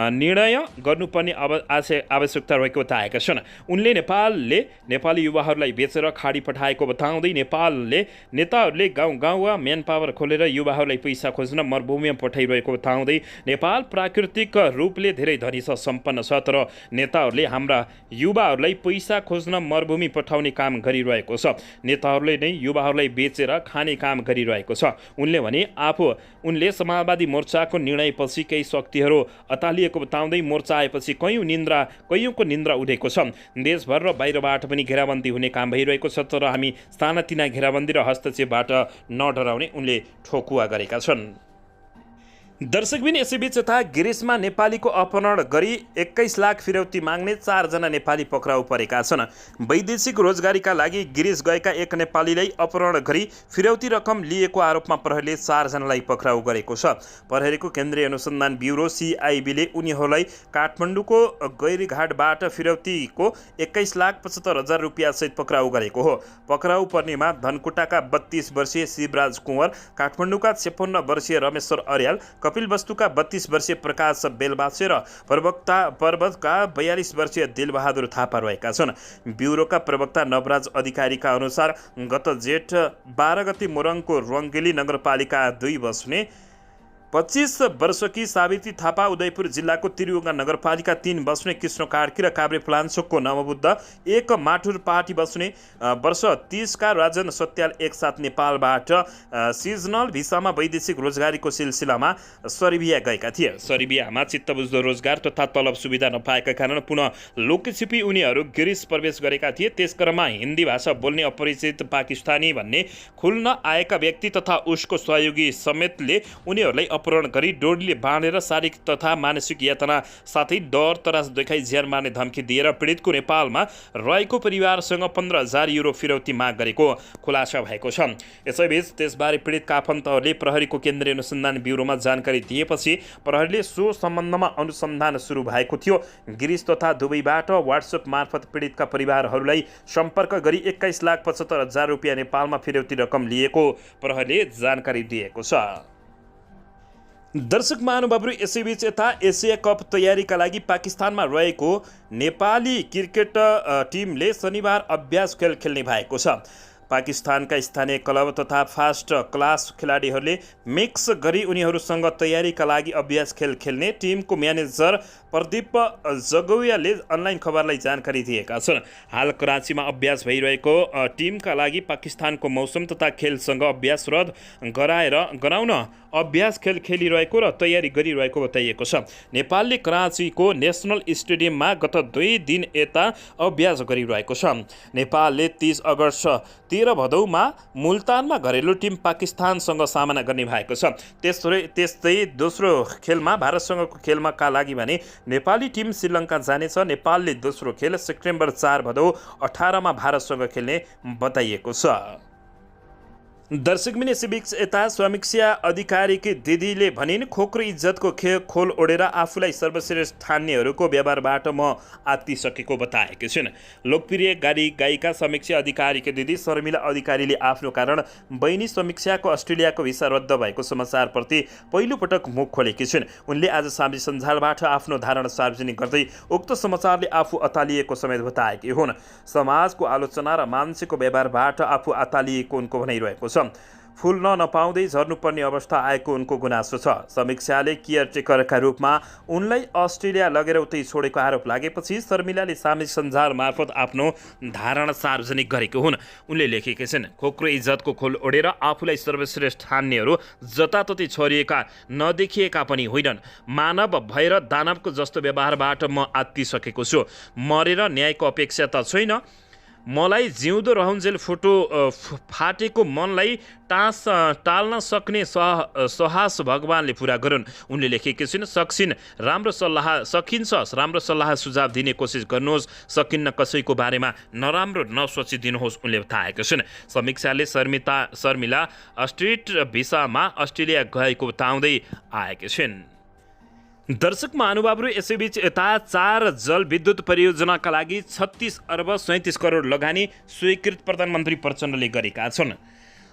निर्णय गर्नुपर्ने आवश्यकता रहेको बताएका छन्। उनले नेपाली युवाहरूलाई बेचेर खाडी पठाएको बताउँदै नेताहरूले गाउँ वा म्यान पावर खोलेर युवाहरूलाई पैसा खोज्न मरुभूमिमा पठाइरहेको बताउँदै नेपाल प्राकृतिक रूपले धेरै धनी छ, सम्पन्न छ, तर नेताहरूले हाम्रा युवाहरूलाई पैसा खोज्न मरुभूमि पठाउने काम गरिरहेको छ। नेताहरूले नै युवाहरूलाई बेचेर खाने काम गरिरहेको छ। उनले समाजवादी मोर्चाको निर्णयपछि केही शक्तिहरू अतालिएको बताउँदै मोर्चा आएपछि कैयौँको निन्द्रा उडेको छ। देशभर र बाहिरबाट पनि घेराबन्दी हुने काम भइरहेको छ, तर हामी सानातिना घेराबन्दी र हस्तक्षेपबाट नडराउने उनले ठोकुवा गरेका छन्। दर्शकबिन, यसैबीच यता गिरिसमा नेपालीको अपहरण गरी 21 लाख फिरौती माग्ने 4 जना नेपाली पक्राउ परेका छन्। वैदेशिक रोजगारीका लागि गिरिस गएका एक नेपालीलाई अपहरण गरी फिरौती रकम लिएको आरोपमा प्रहरीले 4 जनालाई पक्राउ गरेको छ। प्रहरीको केन्द्रीय अनुसन्धान ब्युरो CIB ले उनीहरूलाई काठमाडौँको गैरीघाटबाट फिरौतीको 21,75,000 रुपियाँ सहित पक्राउ गरेको हो। पक्राउ पर्नेमा धनकुटाका 32 वर्षीय शिवराज कुँवर, काठमाडौँका 56 वर्षीय रमेश्वर अर्याल, कपिलवस्तुका 32 वर्षीय प्रकाश बेलबासे र पर्वतका 42 वर्षीय दिलबहादुर थापा रहेका छन्। ब्युरोका प्रवक्ता नवराज अधिकारीका अनुसार गत जेठ 12 गते मोरङको रङ्गेली नगरपालिका 2 बस्ने 25 वर्षकी सावित्री थापा, उदयपुर जिल्लाको त्रियुगा नगरपालिका 3 बस्ने कृष्ण कार्की र काभ्रे प्लान्चोकको नवबुद्ध 1 माठुर पाटी बस्ने वर्ष 30 का राजन सत्याल एकसाथ नेपालबाट सिजनल भिसामा वैदेशिक रोजगारीको सिलसिलामा सर्बिया गएका थिए। सर्बियामा चित्तबुझ्दो रोजगार तथा तलब सुविधा नपाएका कारण पुनः लुकीछिपी उनीहरू गिरिस प्रवेश गरेका थिए। त्यसक्रममा हिन्दी भाषा बोल्ने अपरिचित पाकिस्तानी भन्ने खुल्न आएका व्यक्ति तथा उसको सहयोगी समेतले उनीहरूलाई अपहरण गरी डोरीले बाँधेर शारीरिक तथा मानसिक यातना साथै डर तरास देखाई ज्यान मार्ने धम्की दिएर पीडितको नेपालमा रहेको परिवारसँग 15,000 युरो फिरौती माग गरेको खुलासा भएको छ। यसैबीच त्यसबारे पीडितका आफन्तहरूले प्रहरीको केन्द्रीय अनुसन्धान ब्युरोमा जानकारी दिएपछि प्रहरीले सो सम्बन्धमा अनुसन्धान सुरु भएको थियो। गिरिस तथा दुबईबाट व्हाट्सएप मार्फत पीडितका परिवारहरूलाई सम्पर्क गरी 21,75,000 रुपियाँ नेपालमा फिरौती रकम लिएको प्रहरीले जानकारी दिएको छ। दर्शक महानुभावहरू, यसैबीच यता एसिया कप तयारीका लागि पाकिस्तानमा रहेको नेपाली क्रिकेट टिमले शनिबार अभ्यास खेल खेल्ने भएको छ। पाकिस्तानका स्थानीय क्लब तथा फास्ट क्लास खेलाडीहरूले मिक्स गरी उनीहरूसँग तयारीका लागि अभ्यास खेल खेल्ने टिमको म्यानेजर प्रदीप जगौयाले अनलाइन खबरलाई जानकारी दिएका छन्। हाल कराँचीमा अभ्यास भइरहेको टिमका लागि पाकिस्तानको मौसम तथा खेलसँग अभ्यास रद्द गराउन अभ्यास खेल खेलिरहेको र तयारी गरिरहेको बताइएको छ। नेपालले कराँचीको नेसनल स्टेडियममा गत 2 दिन यता अभ्यास गरिरहेको छ। नेपालले 30 अगस्त 13 भदौमा मुल्तानमा घरेलु टिम पाकिस्तानसँग सामना गर्ने भएको छ। त्यस्तै दोस्रो खेलमा भारतसँगको खेलमा का लागि भने नेपाली टिम श्रीलङ्का जानेछ। नेपालले दोस्रो खेल सेप्टेम्बर 4 भदौ 18 मा भारतसँग खेल्ने बताइएको छ। दर्शकबिन सिभिक्स यता समीक्षा अधिकारीकी दिदीले भनिन् खोक्रो इज्जतको खोल ओढेर आफूलाई सर्वश्रेष्ठ ठान्नेहरूको व्यवहारबाट म आत्तिसकेको बताएकी छिन्। लोकप्रिय गायिका समीक्षा अधिकारीकी दिदी शर्मिला अधिकारीले आफ्नो कारण बहिनी समीक्षाको अस्ट्रेलियाको भिसा रद्द भएको समाचारप्रति पहिलोपटक मुख खोलेकी छिन्। उनले आज सामाजिक सञ्जालबाट आफ्नो धारणा सार्वजनिक गर्दै उक्त समाचारले आफू अतालिएको समेत बताएकी हुन्। समाजको आलोचना र मान्छेको व्यवहारबाट आफू अतालिएको उनको भनाइरहेको छ। फुल्न नपाउँदै झर्नुपर्ने अवस्था आएको उनको गुनासो छ। समीक्षाले केयरटेकरका रूपमा उनलाई अस्ट्रेलिया लगेर उतै छोडेको आरोप लागेपछि शर्मिलाले सामाजिक सञ्जाल मार्फत आफ्नो धारणा सार्वजनिक गरेको हुन्। उनले लेखेका छन्, खोक्रो इज्जतको खोल ओढेर आफूलाई सर्वश्रेष्ठ ठान्नेहरू जताततै छरिएका नदेखिएका पनि होइनन्। मानव भएर दानवको जस्तो व्यवहारबाट म आत्तिसकेको छु। मरेर न्यायको अपेक्षा त छैन। मलाई जिउँदो रहन्जेल फाटेको मनलाई टाल्न सक्ने साहस भगवानले पुरा गरून्। उनले लेखेकी छिन्, सकिन्छ राम्रो सल्लाह सुझाव दिने कोसिस गर्नुहोस्, सकिन्न कसैको बारेमा नराम्रो नसोचिदिनुहोस्, उनले बताएका छिन्। समीक्षाले शर्मिला स्ट्रिट भिसामा अस्ट्रेलिया गएको बताउँदै आएकी छिन्। दर्शक महानुभावहरू, यसैबीच यता 4 जलविद्युत परियोजनाका लागि 36 अर्ब 37 करोड लगानी स्वीकृत प्रधानमन्त्री प्रचण्डले गरेका छन्।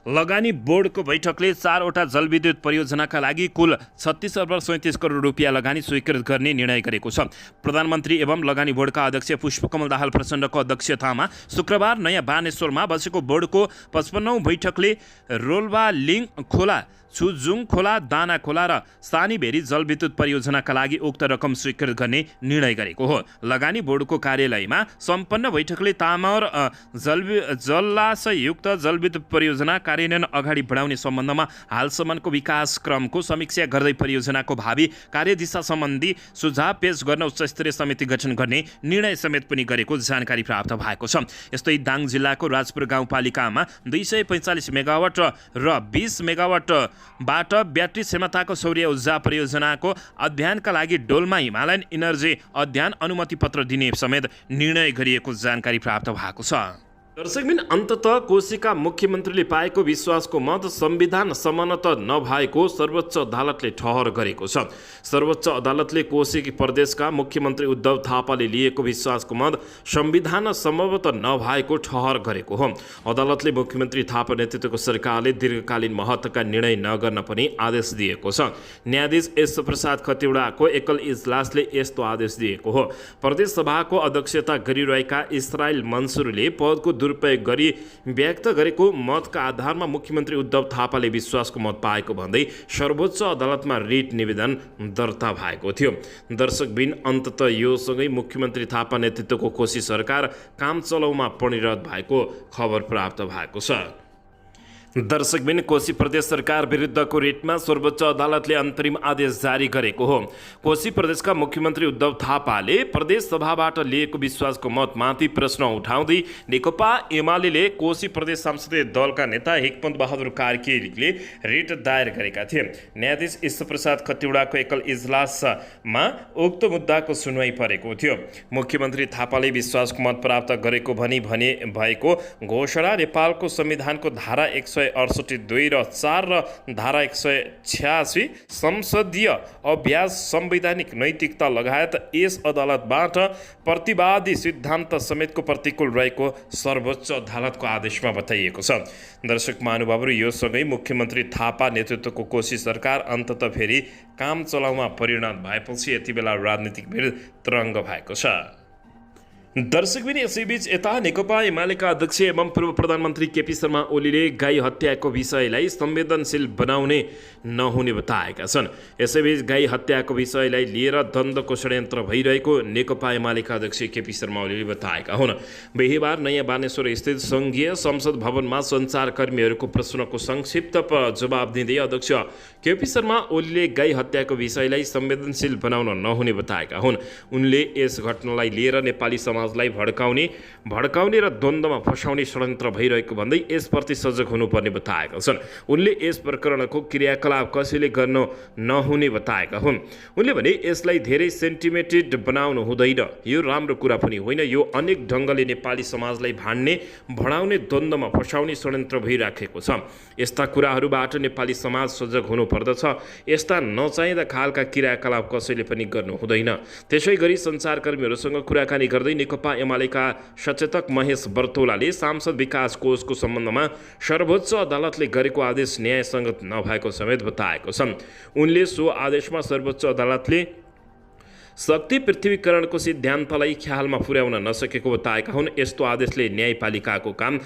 लगानी बोर्डको बैठकले 4वटा जलविद्युत परियोजनाका लागि कुल 36 अर्ब 37 करोड रुपियाँ लगानी स्वीकृत गर्ने निर्णय गरेको छ। प्रधानमन्त्री एवं लगानी बोर्डका अध्यक्ष पुष्पकमल दाहाल प्रचण्डको अध्यक्षतामा शुक्रबार नयाँ बानेश्वरमा बसेको बोर्डको 55औं बैठकले रोल्वा लिङ खोला, छुजुङ खोला, दाना खोला र सानीभेरी जलविद्युत परियोजनाका लागि उक्त रकम स्वीकृत गर्ने निर्णय गरेको हो। लगानी बोर्डको कार्यालयमा सम्पन्न बैठकले तामार जलाशययुक्त जलविद्युत परियोजना कार्यान्वयन अगाडि बढाउने सम्बन्धमा हालसम्मको विकास क्रमको समीक्षा गर्दै परियोजनाको भावी कार्यदिशा सम्बन्धी सुझाव पेश गर्न उच्चस्तरीय समिति गठन गर्ने निर्णय समेत पनि गरेको जानकारी प्राप्त भएको छ। यस्तै दाङ जिल्लाको राजपुर गाउँपालिकामा 245 मेगावाट र 20 मेगावाट बाट ब्याट्री क्षमताको सौर्य ऊर्जा परियोजनाको अध्ययनका लागि डोल्मा हिमालयन इनर्जी अध्ययन अनुमति पत्र दिने समेत निर्णय गरिएको जानकारी प्राप्त भएको छ। दर्शकबिन, अन्ततः कोशीका मुख्यमन्त्रीले पाएको विश्वासको मत संविधान सम्मत नभएको सर्वोच्च अदालतले ठहर गरेको छ। सर्वोच्च अदालतले कोशी प्रदेशका मुख्यमन्त्री उद्धव थापाले लिएको विश्वासको मत संविधान सम्मत नभएको ठहर गरेको हो। अदालतले मुख्यमन्त्री थापा नेतृत्वको सरकारले दीर्घकालीन महत्त्वका निर्णय नगर्न पनि आदेश दिएको छ। न्यायाधीश एस प्रसाद खतिवडाको एकल इजलासले यस्तो आदेश दिएको हो। प्रदेश सभाको अध्यक्षता गरिरहेका इस्रायल मन्सुरले पदको दुरुपयोग गरी व्यक्त गरेको मतका आधारमा मुख्यमन्त्री उद्धव थापाले विश्वासको मत पाएको भन्दै सर्वोच्च अदालतमा रिट निवेदन दर्ता भएको थियो। दर्शकबिन, अन्ततः यो सँगै मुख्यमन्त्री थापा नेतृत्वको कोशी सरकार काम चलाउमा परिणत भएको खबर प्राप्त भएको छ। दर्शकबिन, कोशी प्रदेश सरकार विरुद्धको रिटमा सर्वोच्च अदालतले अन्तरिम आदेश जारी गरेको हो। कोशी प्रदेशका मुख्यमन्त्री उद्धव थापाले प्रदेश सभाबाट लिएको विश्वासको मतमाथि प्रश्न उठाउँदै नेकपा एमाले कोशी प्रदेश संसदीय दलका नेता हिकमत बहादुर कार्कीले रिट दायर गरेका थिए। न्यायाधीश ईश्वर प्रसाद खतिवडाको एकल इजलासमा उक्त मुद्दाको सुनवाई परेको थियो। मुख्यमन्त्री थापाले विश्वासको मत प्राप्त गरेको भनी भएको घोषणा नेपालको संविधानको धारा 168(2) र 4 र धारा 186 संसदीय अभ्यास, संवैधानिक नैतिकता लगायत यस अदालतबाट प्रतिवादी सिद्धान्त समेतको प्रतिकूल रहेको सर्वोच्च अदालतको आदेशमा बताइएको छ। दर्शक महानुभावहरू, यो सँगै मुख्यमन्त्री थापा नेतृत्वको कोशी सरकार अन्ततः फेरि काम चलाउमा परिणत भएपछि यति बेला राजनीतिक भिड तरङ्ग भएको छ। दर्शकबिन यसैबीच यता नेकपा एमालेका अध्यक्ष एवं पूर्व प्रधानमन्त्री केपी शर्मा ओलीले गाई हत्याको विषयलाई संवेदनशील बनाउने नहुने बताएका छन्। यसैबीच गाई हत्याको विषयलाई लिएर द्वन्द्वको षड्यन्त्र भइरहेको नेकपा एमालेका अध्यक्ष केपी शर्मा ओलीले बताएका हुन्। बिहिबार नयाँ बानेश्वर स्थित सङ्घीय संसद भवनमा सञ्चारकर्मीहरूको प्रश्नको संक्षिप्त जवाब दिँदै अध्यक्ष केपी शर्मा ओलीले गाई हत्याको विषयलाई संवेदनशील बनाउन नहुने बताएका हुन्। उनले यस घटनालाई लिएर नेपाली समाजलाई भड्काउने र द्वन्द्वमा फसाउने षड्यन्त्र भइरहेको भन्दै यसप्रति सजग हुनुपर्ने बताएका छन्। उनले यस प्रकरणको क्रियाकलाप कसैले गर्न नहुने बताएका हुन्। उनले भने यसलाई धेरै सेन्टिमेटेड बनाउनु हुँदैन, यो राम्रो कुरा पनि होइन, यो अनेक ढङ्गले नेपाली समाजलाई भडाउने द्वन्द्वमा फसाउने षड्यन्त्र भइराखेको छ। यस्ता कुराहरूबाट नेपाली समाज सजग हुनुपर्दछ। यस्ता नचाहिँदा खालका क्रियाकलाप कसैले पनि गर्नु हुँदैन। त्यसै गरी सञ्चारकर्मीहरूसँग कुराकानी गर्दै नेकपा एमालेका सचेतक महेश बर्तोलाले सांसद विकास कोषको सम्बन्धमा सर्वोच्च अदालतले गरेको आदेश न्यायसङ्गत नभएको समेत बताएको छ। उनले सो आदेशमा सर्वोच्च अदालतले शक्ति पृथ्वीकरणको सिद्धान्तलाई ख्यालमा पुर्याउन नसकेको बताएका हुन्। यस्तो आदेशले न्यायपालिकाको काम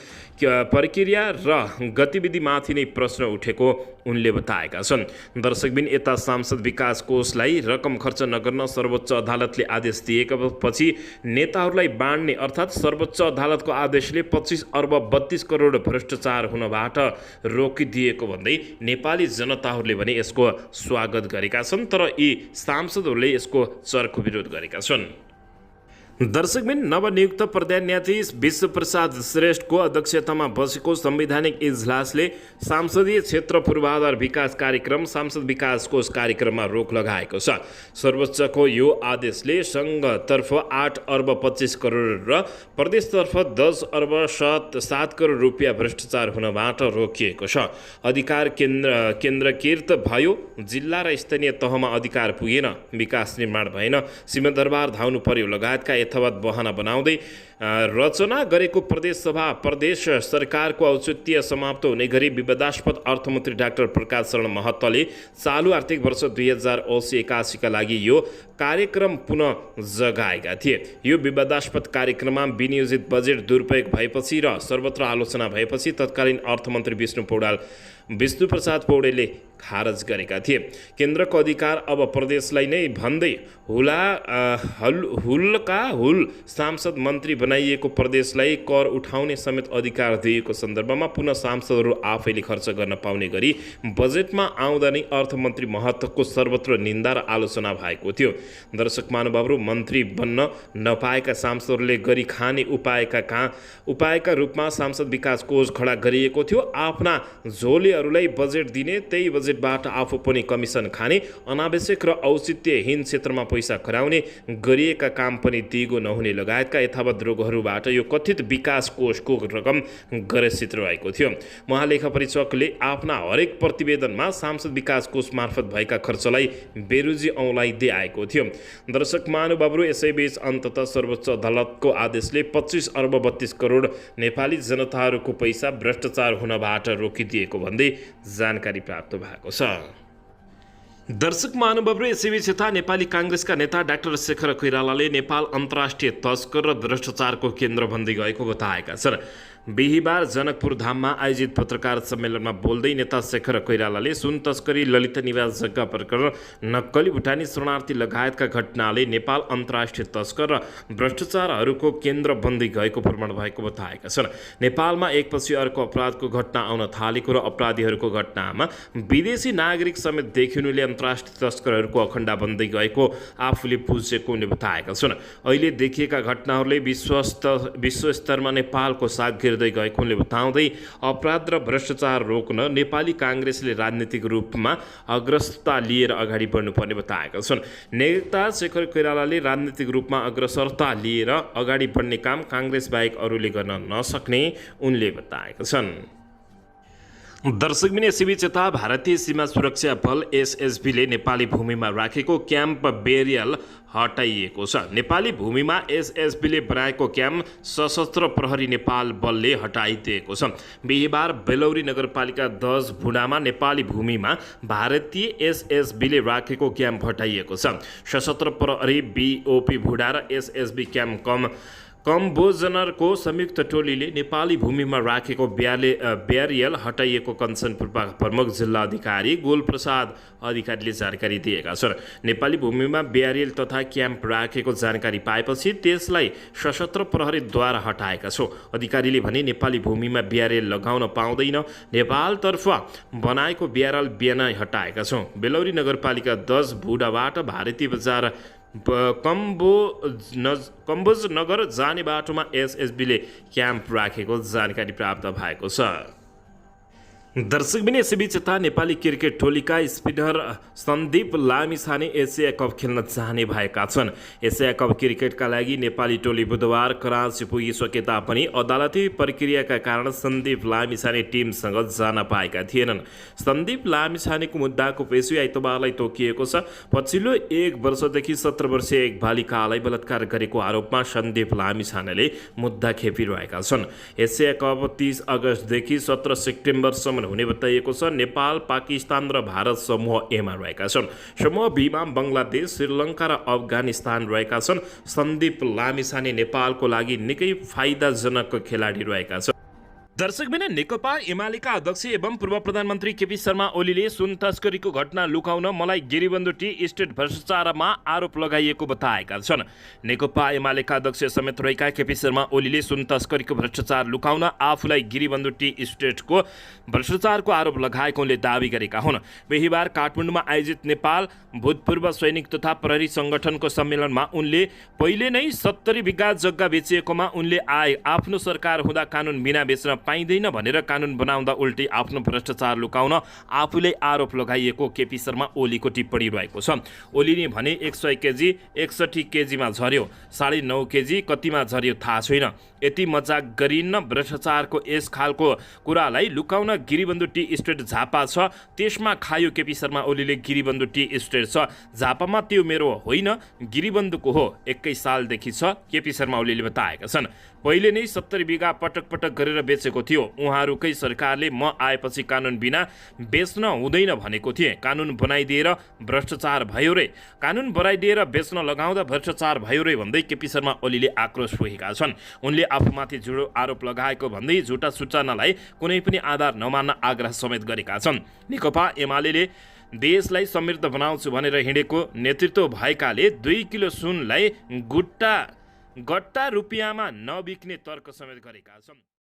प्रक्रिया र गतिविधिमाथि नै प्रश्न उठेको उनले बताएका छन्। दर्शकबिन यता सांसद विकास कोषलाई रकम खर्च नगर्न सर्वोच्च अदालतले आदेश दिएपछि नेताहरूलाई बाँड्ने अर्थात् सर्वोच्च अदालतको आदेशले 25 अर्ब 32 करोड भ्रष्टाचार हुनबाट रोकिदिएको भन्दै नेपाली जनताहरूले भने यसको स्वागत गरेका छन्, तर यी सांसदहरूले यसको चर्को विरोध गरेका छन्। दर्शकबिन नवनियुक्त प्रधान न्यायाधीश विश्वप्रसाद श्रेष्ठको अध्यक्षतामा बसेको संवैधानिक इजलासले संसदीय क्षेत्र पूर्वाधार विकास कार्यक्रम सांसद विकास कोष कार्यक्रममा रोक लगाएको छ। सर्वोच्चको यो आदेशले सङ्घतर्फ 8 अर्ब 25 करोड र प्रदेशतर्फ 10 अर्ब 7 करोड रुपियाँ भ्रष्टाचार हुनबाट रोकिएको छ। अधिकार केन्द्रीकृत भयो, जिल्ला र स्थानीय तहमा अधिकार पुगेन, विकास निर्माण भएन, सिंहदरबार धाउनु पर्यो लगायतका यथावत बहाना बनाउँदै रचना गरेको प्रदेशसभा प्रदेश सरकारको औचित्य समाप्त हुने गरी विवादास्पद अर्थमन्त्री डाक्टर प्रकाश शरण महतले चालु आर्थिक वर्ष 2080-81 का लागि यो कार्यक्रम पुनः जगाएका थिए। यो विवादास्पद कार्यक्रममा विनियोजित बजेट दुरुपयोग भएपछि र सर्वत्र आलोचना भएपछि तत्कालीन अर्थमन्त्री विष्णुप्रसाद पौडेलले खारज गरेका थिए। केन्द्रको अधिकार अब प्रदेशलाई नै भन्दै हुल सांसद मन्त्री बनाइएको प्रदेशलाई कर उठाउने समेत अधिकार दिएको सन्दर्भमा पुनः सांसदहरू आफैले खर्च गर्न पाउने गरी बजेटमा आउँदा नै अर्थमन्त्री महतको सर्वत्र निन्दा र आलोचना भएको थियो। दर्शक महानुभावहरू, मन्त्री बन्न नपाएका सांसदहरूले गरी खाने उपायका रूपमा सांसद विकास कोष खडा गरिएको थियो। आफ्ना झोलेहरूलाई बजेट दिने, त्यही बजेटबाट आफू पनि कमिसन खाने, अनावश्यक र औचित्यहीन क्षेत्रमा पैसा खराउने, गरिएका काम पनि दिगो नहुने लगायतका यथावत रोगहरूबाट यो कथित विकास कोषको रकम ग्रसित रहेको थियो। महालेखा परीक्षकले आफ्ना हरेक प्रतिवेदनमा सांसद विकास कोष मार्फत भएका खर्चलाई बेरुजी औँलाइदिए आएको थियो। दर्शक महानुभावहरू, यसैबीच अन्ततः सर्वोच्च अदालतको आदेशले 25 अर्ब 32 करोड नेपाली जनताहरूको पैसा भ्रष्टाचार हुनबाट रोकिदिएको भन्दै जानकारी प्राप्त भएको छ। दर्शक महानुभावहरू, यसैबीच यता नेपाली काङ्ग्रेसका नेता डाक्टर शेखर कोइरालाले नेपाल अन्तर्राष्ट्रिय तस्कर र भ्रष्टाचारको केन्द्र भन्दै गएको बताएका छन्। बिहिबार जनकपुर धाममा आयोजित पत्रकार सम्मेलनमा बोल्दै नेता शेखर कोइरालाले सुन तस्करी, ललित निवास जग्गा प्रकरण, नक्कली भुटानी शरणार्थी लगायतका घटनाले नेपाल अन्तर्राष्ट्रिय तस्कर र भ्रष्टाचारहरूको केन्द्र बन्दै गएको प्रमाण भएको बताएका छन्। नेपालमा एकपछि अर्को अपराधको घटना आउन थालेको र अपराधीहरूको घटनामा विदेशी नागरिक समेत देखिनुले अन्तर्राष्ट्रिय तस्करहरूको अखण्डा बन्दै गएको आफूले बुझेको उनले बताएका छन्। अहिले देखिएका घटनाहरूले विश्वस्तरमा नेपालको साग गएको उनले बताउँदै अपराध र भ्रष्टाचार रोक्न नेपाली काङ्ग्रेसले राजनीतिक रूपमा अग्रसरता लिएर अगाडि बढ्नुपर्ने बताएका छन्। नेता शेखर कोइरालाले राजनीतिक रूपमा अग्रसरता लिएर अगाडि बढ्ने काम काङ्ग्रेस बाहेक अरूले गर्न नसक्ने उनले बताएका छन्। दर्शकबिन, यसैबीच यता भारतीय सीमा सुरक्षा बल एसएसबीले नेपाली भूमिमा राखेको क्याम्प बेरियल हटाइएको छ। नेपाली भूमिमा एसएसबीले बनाएको क्याम्प सशस्त्र प्रहरी नेपाल बलले हटाइदिएको छ। बिहिबार बेलौरी नगरपालिका 10 भुडामा नेपाली भूमिमा भारतीय एसएसबीले राखेको क्याम्प हटाइएको छ। सशस्त्र प्रहरी बीओपी भुडा र एसएसबी क्याम्प कम्बोजनरको संयुक्त टोलीले नेपाली भूमिमा राखेको ब्यारियल हटाइएको कञ्चनपुरका प्रमुख जिल्ला अधिकारी गोलप्रसाद अधिकारीले जानकारी दिएका छन्। नेपाली भूमिमा ब्यारियल तथा क्याम्प राखेको जानकारी पाएपछि त्यसलाई सशस्त्र प्रहरीद्वारा हटाएका छौँ। अधिकारीले भने नेपाली भूमिमा ब्यारियल लगाउन पाउँदैन, नेपालतर्फ बनाएको ब्यारल बिहानै हटाएका छौँ। बेलौरी नगरपालिका 10 बुढाबाट भारतीय बजार कम्बोज नगर जाने बाटोमा एसएसबीले क्याम्प राखेको जानकारी प्राप्त भएको छ। दर्शकबिन यसैबीच यता नेपाली क्रिकेट टोलीका spinner Sandeep Lamichhane Asia cup खेल्न जाने भएका छन्। एसिया कप क्रिकेटका लागि नेपाली टोली बुधबार कराँची पुगिसके तापनि अदालती प्रक्रियाका कारण सन्दीप लामिछाने टिमसँग जान पाएका थिएनन्। सन्दीप लामिछानेको मुद्दाको पेशी आइतबारलाई तोकिएको छ। पछिल्लो 1 वर्षदेखि 17 वर्षीय एक बालिकालाई बलात्कार गरेको आरोपमा सन्दीप लामिछानेले मुद्दा खेपिरहेका छन्। एसिया कप 30 अगस्तदेखि 17 सेप्टेम्बरसम्म हुने बताइएको छ। नेपाल, पाकिस्तान र भारत समूह एमा रहेका छन्। समूह बीमा बङ्गलादेश, श्रीलङ्का र अफगानिस्तान रहेका छन्। सन्दीप लामिछाने नेपालको लागि निकै फाइदाजनक खेलाडी रहेका छन्। दर्शकबिन नेकपा एमालेका अध्यक्ष एवं पूर्व प्रधानमन्त्री केपी शर्मा ओलीले सुन तस्करीको घटना लुकाउन मलाई गिरिबन्धु टी स्टेट भ्रष्टाचारमा आरोप लगाइएको बताएका छन्। नेकपा एमालेका अध्यक्ष समेत रहेका केपी शर्मा ओलीले सुन तस्करीको भ्रष्टाचार लुकाउन आफूलाई गिरिबन्धु टी स्टेटको भ्रष्टाचारको आरोप लगाएकोले दावी गरेका हुन्। बिहिबार काठमाडौँमा आयोजित नेपाल भूतपूर्व सैनिक तथा प्रहरी सङ्गठनको सम्मेलनमा उनले पहिले नै 70 बिघा जग्गा बेचिएकोमा उनले आफ्नो सरकार हुँदा कानुन बिना बेच्न पाइँदैन भनेर कानुन बनाउँदा उल्टी आफ्नो भ्रष्टाचार लुकाउन आफूले आरोप लगाइएको केपी शर्मा ओलीको टिप्पणी रहेको छ। ओलीले भने 100 केजी 61 केजीमा झर्यो, 9.5 केजी कतिमा झर्यो थाहा छैन। यति मजाक गरिन्न। भ्रष्टाचारको यस खालको कुरालाई लुकाउन गिरिबन्धु टी स्टेट झापा छ, त्यसमा खायो केपी शर्मा ओलीले। गिरिबन्धु टी स्टेट छ झापामा, त्यो मेरो होइन, गिरिबन्धुको हो, 21 सालदेखि छ, केपी शर्मा ओलीले बताएका छन्। पहिले नै 70 बिघा पटक पटक गरेर बेचेको थियो। उहाँहरूकै सरकारले म आएपछि कानुन बिना बेच्न हुँदैन भनेको थिए। कानुन बनाइदिएर भ्रष्टाचार भयो रे, कानुन बनाइदिएर बेच्न लगाउँदा भ्रष्टाचार भयो रे भन्दै केपी शर्मा ओलीले आक्रोश पोखेका छन्। उनले आफूमाथि जुडो आरोप लगाएको भन्दै झुटा सूचनालाई कुनै पनि आधार नमान्न आग्रह समेत गरेका छन्। नेकपा एमालेले देशलाई समृद्ध बनाउँछु भनेर हिँडेको नेतृत्व भएकाले 2 किलो सुनलाई गट्टा रुपियाँमा नबिक्ने तर्क समेत गरेका छन्।